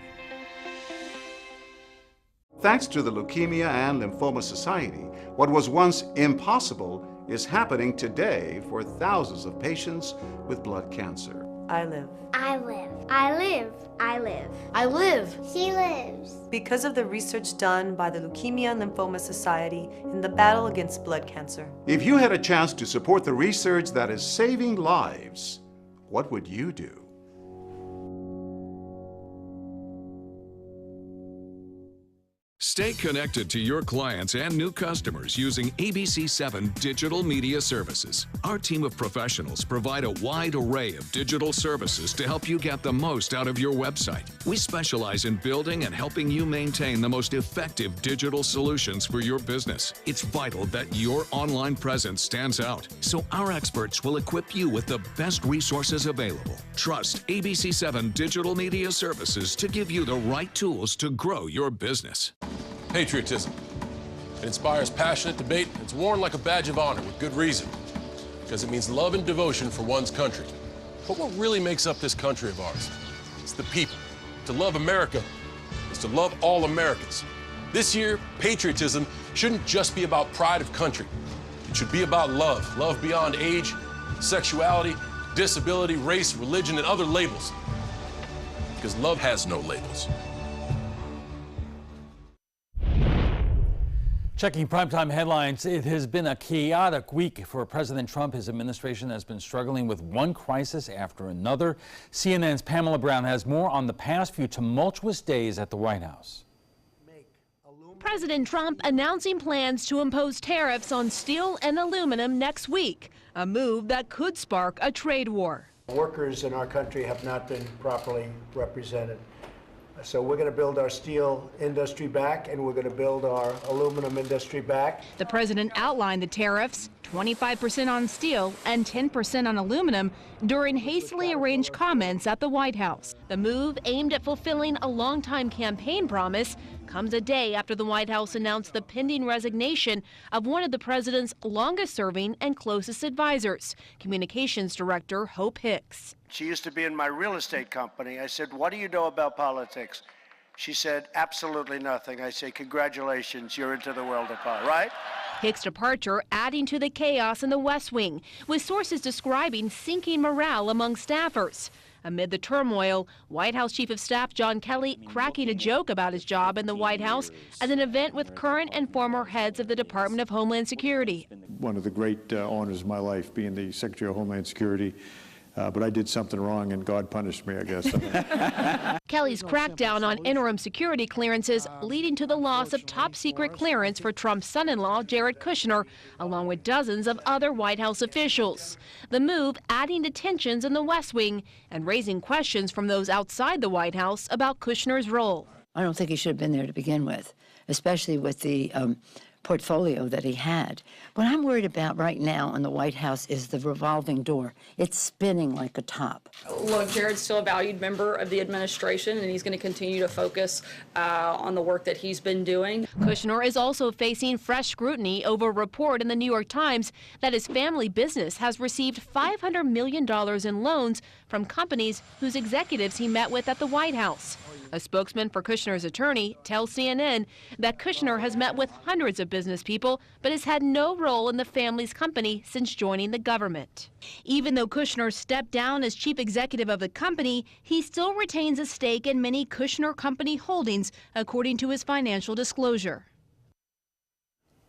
Thanks to the Leukemia and Lymphoma Society, what was once impossible is happening today for thousands of patients with blood cancer. I live. I live. I live. I live. I live. She lives. Because of the research done by the Leukemia and Lymphoma Society in the battle against blood cancer. If you had a chance to support the research that is saving lives, what would you do? Stay connected to your clients and new customers using ABC7 digital media services. Our team of professionals provide a wide array of digital services to help you get the most out of your website. We specialize in building and helping you maintain the most effective digital solutions for your business. It's vital that your online presence stands out, so our experts will equip you with the best resources available. Trust ABC7 digital media services to give you the right tools to grow your business. Patriotism. It inspires passionate debate. It's worn like a badge of honor with good reason, because it means love and devotion for one's country. But what really makes up this country of ours? It's the people. To love America is to love all Americans. This year, patriotism shouldn't just be about pride of country. It should be about love. Love beyond age, sexuality, disability, race, religion, and other labels. Because love has no labels. Checking primetime headlines, it has been a chaotic week for President Trump. His administration has been struggling with one crisis after another. CNN's Pamela Brown has more on the past few tumultuous days at the White House. President Trump announcing plans to impose tariffs on steel and aluminum next week, a move that could spark a trade war. Workers in our country have not been properly represented. So we're going to build our steel industry back, and we're going to build our aluminum industry back. The president outlined the tariffs, 25% on steel and 10% on aluminum, during hastily arranged comments at the White House. The move, aimed at fulfilling a longtime campaign promise, comes a day after the White House announced the pending resignation of one of the president's longest-serving and closest advisors, Communications Director Hope Hicks. She used to be in my real estate company. I said, "What do you know about politics?" She said, "Absolutely nothing." I say, "Congratulations, you're into the world of politics," right? Hicks' departure adding to the chaos in the West Wing, with sources describing sinking morale among staffers. Amid the turmoil, White House Chief of Staff John Kelly cracking a joke about his job in the White House at an event with current and former heads of the Department of Homeland Security. One of the great honors of my life, being the Secretary of Homeland Security. But I did something wrong, and God punished me, I guess. Kelly's crackdown on interim security clearances leading to the loss of top-secret clearance for Trump's son-in-law, Jared Kushner, along with dozens of other White House officials. The move adding to tensions in the West Wing and raising questions from those outside the White House about Kushner's role. I don't think he should have been there to begin with, especially with the portfolio that he had. What I'm worried about right now in the White House is the revolving door. It's spinning like a top. Look, Jared's still a valued member of the administration, and he's going to continue to focus on the work that he's been doing. Kushner is also facing fresh scrutiny over a report in the New York Times that his family business has received $500 million in loans from companies whose executives he met with at the White House. A spokesman for Kushner's attorney tells CNN that Kushner has met with hundreds of business people, but has had no role in the family's company since joining the government. Even though Kushner stepped down as chief executive of the company, he still retains a stake in many Kushner company holdings, according to his financial disclosure.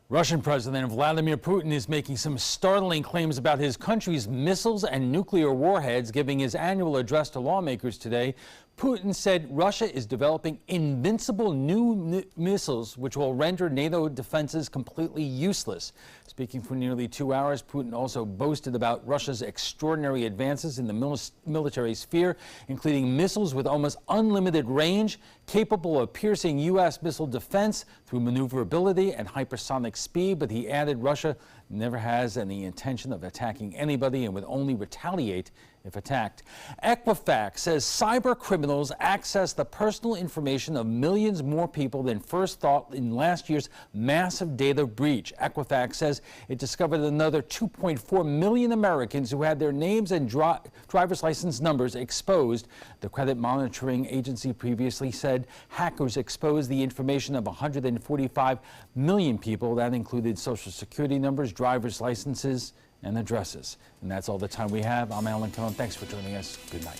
Russian President Vladimir Putin is making some startling claims about his country's missiles and nuclear warheads. Giving his annual address to lawmakers today, Putin said Russia is developing invincible new missiles which will render NATO defenses completely useless. Speaking for nearly 2 hours, Putin also boasted about Russia's extraordinary advances in the military sphere, including missiles with almost unlimited range, capable of piercing U.S. missile defense through maneuverability and hypersonic speed. But he added Russia never has any intention of attacking anybody and would only retaliate if attacked. Equifax says cyber criminals access the personal information of millions more people than first thought in last year's massive data breach. Equifax says it discovered another 2.4 million Americans who had their names and driver's license numbers exposed. The credit monitoring agency previously said hackers exposed the information of 145 million people. That included social security numbers, driver's licenses, and addresses. And that's all the time we have. I'm Alan Cohen. Thanks for joining us. Good night.